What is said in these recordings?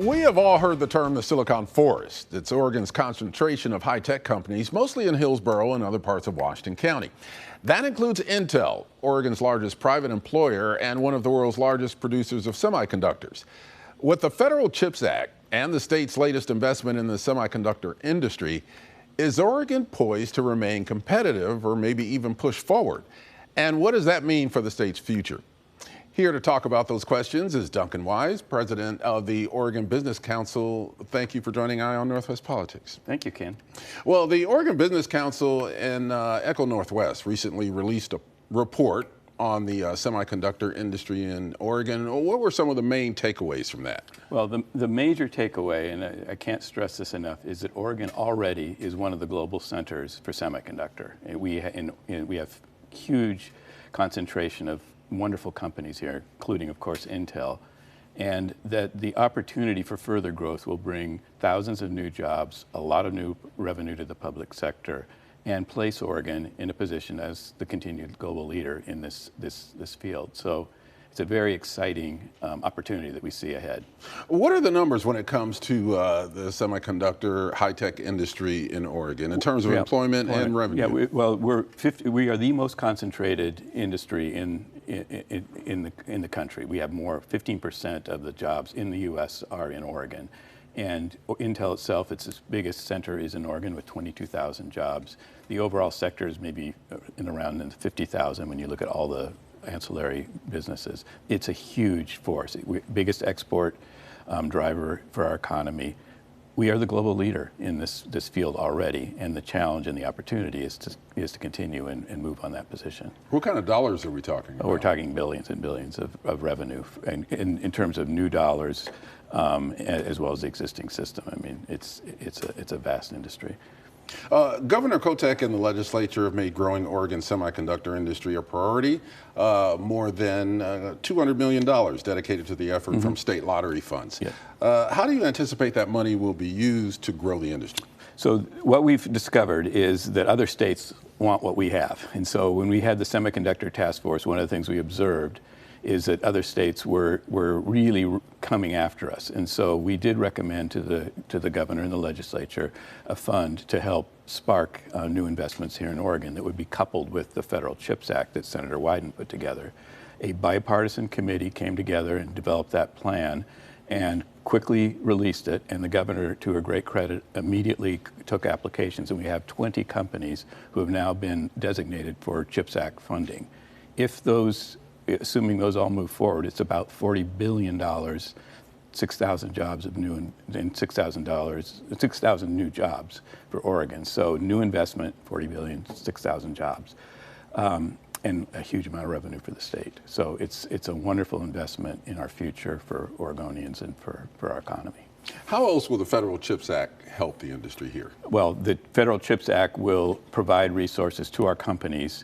We have all heard the term the Silicon Forest. It's Oregon's concentration of high-tech companies, mostly in Hillsborough and other parts of Washington County. That includes Intel, Oregon's largest private employer and one of the world's largest producers of semiconductors. With the Federal CHIPS Act and the state's latest investment in the semiconductor industry, is Oregon poised to remain competitive or maybe even push forward? And what does that mean for the state's future? Here to talk about those questions is Duncan Wyse, president of the Oregon Business Council. Thank you for joining Eye on Northwest Politics. Thank you, Ken. Well, the Oregon Business Council and Echo Northwest recently released a report on the semiconductor industry in Oregon. What were some of the main takeaways from that? Well, the major takeaway, and I can't stress this enough, is that Oregon already is one of the global centers for semiconductor. We have huge concentration of wonderful companies here, including, of course, Intel, and that the opportunity for further growth will bring thousands of new jobs, a lot of new revenue to the public sector, and place Oregon in a position as the continued global leader in this field. So it's a very exciting opportunity that we see ahead. What are the numbers when it comes to the semiconductor high-tech industry in Oregon in terms of employment and revenue? Yeah, we are the most concentrated industry in the country. We have 15% of the jobs in the U.S. are in Oregon. And Intel itself, its biggest center is in Oregon with 22,000 jobs. The overall sector is maybe around 50,000 when you look at all the ancillary businesses. It's a huge force. Biggest export driver for our economy. We are the global leader in this field already, and the challenge and the opportunity is to continue and move on that position. What kind of dollars are we talking about? We're talking billions and billions of revenue, and in terms of new dollars, as well as the existing system. I mean, it's a vast industry. Governor Kotek and the legislature have made growing Oregon's semiconductor industry a priority. More than $200 million dedicated to the effort from state lottery funds. Yeah. How do you anticipate that money will be used to grow the industry? So what we've discovered is that other states want what we have. And so when we had the Semiconductor Task Force, one of the things we observed is that other states were really coming after us. And so we did recommend to the governor and the legislature a fund to help spark new investments here in Oregon that would be coupled with the Federal CHIPS Act that Senator Wyden put together. A bipartisan committee came together and developed that plan and quickly released it, and the governor, to her great credit, immediately took applications, and we have 20 companies who have now been designated for CHIPS Act funding. Assuming those all move forward, it's about $40 billion, 6,000 jobs of new and 6,000 new jobs for Oregon. So new investment, 40 billion, 6,000 jobs, and a huge amount of revenue for the state. So it's a wonderful investment in our future for Oregonians and for our economy. How else will the Federal CHIPS Act help the industry here? Well, the Federal CHIPS Act will provide resources to our companies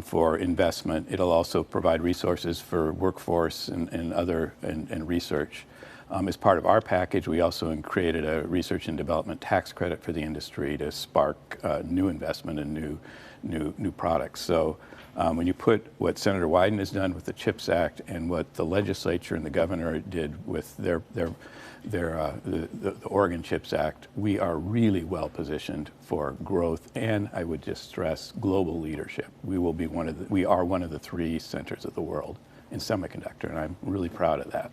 for investment. It'll also provide resources for workforce and research. As part of our package, we also created a research and development tax credit for the industry to spark new investment and new products. So when you put what Senator Wyden has done with the CHIPS Act and what the legislature and the governor did with the Oregon CHIPS Act, we are really well positioned for growth, and I would just stress global leadership. We are one of the 3 centers of the world in semiconductor, and I'm really proud of that.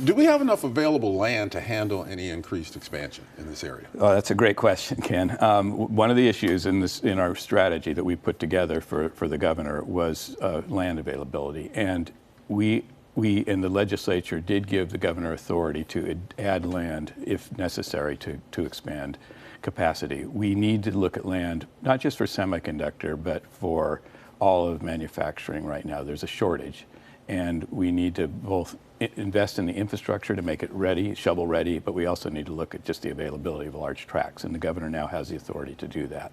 Do we have enough available land to handle any increased expansion in this area? Oh, that's a great question, Ken. One of the issues in our strategy that we put together for the governor was land availability, and we in the legislature did give the governor authority to add land if necessary to expand capacity. We need to look at land not just for semiconductor, but for all of manufacturing right now. There's a shortage, and we need to both invest in the infrastructure to make it ready, shovel ready, but we also need to look at just the availability of large tracts, and the governor now has the authority to do that.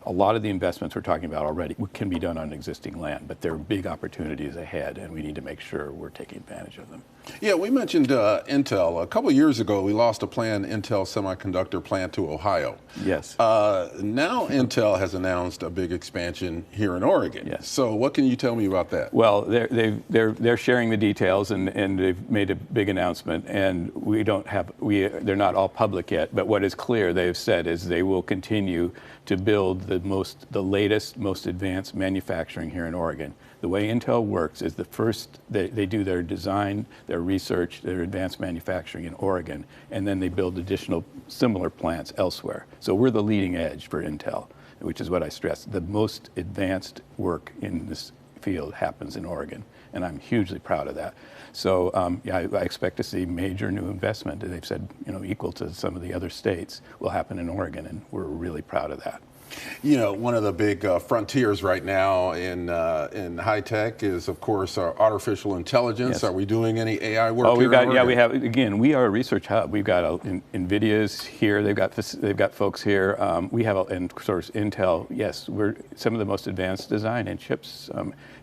a lot of the investments we're talking about already can be done on existing land, but there are big opportunities ahead, and we need to make sure we're taking advantage of them. Yeah, we mentioned Intel. A couple of years ago, we lost a planned Intel Semiconductor plant to Ohio. Yes. Now Intel has announced a big expansion here in Oregon. Yes. So what can you tell me about that? Well, they're sharing the details, and they've made a big announcement, and they're not all public yet, but what is clear, they've said, is they will continue to build the latest, most advanced manufacturing here in Oregon. The way Intel works is they do their design, their research, their advanced manufacturing in Oregon, and then they build additional similar plants elsewhere. So we're the leading edge for Intel, which is what I stress. The most advanced work in this field happens in Oregon, and I'm hugely proud of that. So yeah, I expect to see major new investment. They've said, equal to some of the other states will happen in Oregon, and we're really proud of that. One of the big frontiers right now in high tech is, of course, artificial intelligence. Yes. Are we doing any AI work? Oh, we have. Again, we are a research hub. We've got NVIDIA's here. They've got folks here. We have, and of course, Intel. Yes, we're some of the most advanced design in chips.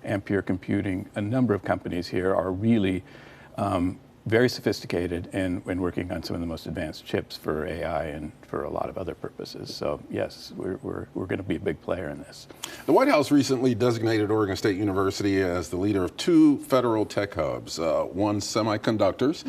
Ampere Computing. A number of companies here are really very sophisticated and working on some of the most advanced chips for AI and for a lot of other purposes. So yes, we're going to be a big player in this. The White House recently designated Oregon State University as the leader of two federal tech hubs, one semiconductors,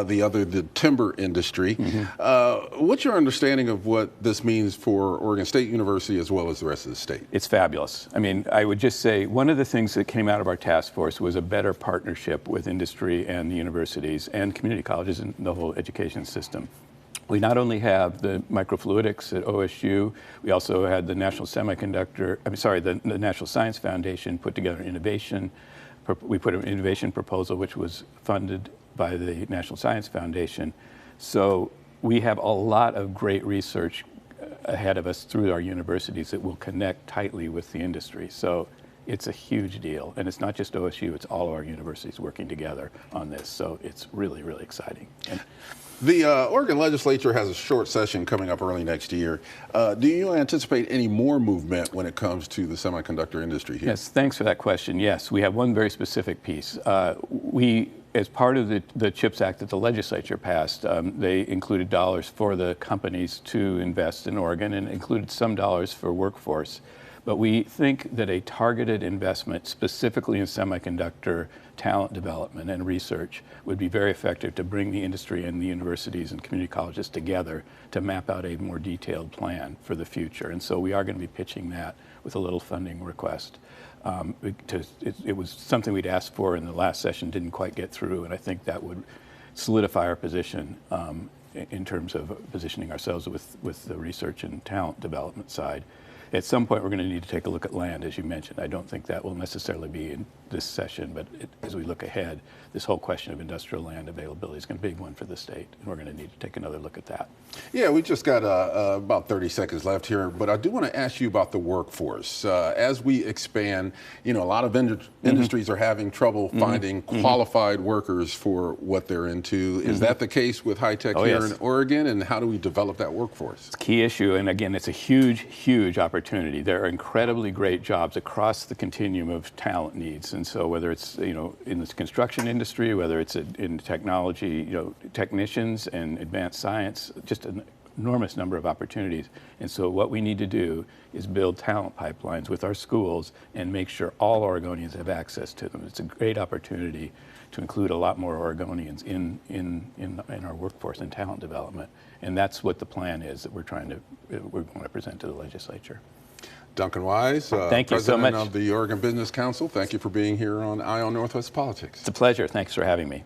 the other the timber industry. What's your understanding of what this means for Oregon State University as well as the rest of the state? It's fabulous. I mean, I would just say one of the things that came out of our task force was a better partnership with industry and the universities and community colleges and the whole education system. We not only have the microfluidics at OSU, we also had the National the National Science Foundation put together innovation. We put an innovation proposal which was funded by the National Science Foundation. So we have a lot of great research ahead of us through our universities that will connect tightly with the industry. So it's a huge deal, and it's not just OSU, it's all of our universities working together on this, so it's really, really exciting. The Oregon legislature has a short session coming up early next year. Do you anticipate any more movement when it comes to the semiconductor industry here? Yes, thanks for that question. Yes, we have one very specific piece. As part of the CHIPS Act that the legislature passed, they included dollars for the companies to invest in Oregon and included some dollars for workforce. But we think that a targeted investment specifically in semiconductor talent development and research would be very effective to bring the industry and the universities and community colleges together to map out a more detailed plan for the future. And so we are going to be pitching that with a little funding request. It was something we'd asked for in the last session, didn't quite get through, and I think that would solidify our position in terms of positioning ourselves with the research and talent development side. At some point, we're going to need to take a look at land, as you mentioned. I don't think that will necessarily be in this session, but as we look ahead, this whole question of industrial land availability is going to be a big one for the state, and we're going to need to take another look at that. Yeah, we just got about 30 seconds left here, but I do want to ask you about the workforce. As we expand, a lot of industries are having trouble finding qualified workers for what they're into. Is that the case with high tech here in Oregon, and how do we develop that workforce? It's a key issue, and again, it's a huge, huge opportunity. There are incredibly great jobs across the continuum of talent needs, and so whether it's in the construction industry, whether it's in technology, technicians and advanced science, just an enormous number of opportunities. And so what we need to do is build talent pipelines with our schools and make sure all Oregonians have access to them. It's a great opportunity to include a lot more Oregonians in our workforce and talent development. And that's what the plan is that we're going to present to the legislature. Duncan Wyse, thank you so much. President of the Oregon Business Council. Thank you for being here on Eye on Northwest Politics. It's a pleasure. Thanks for having me.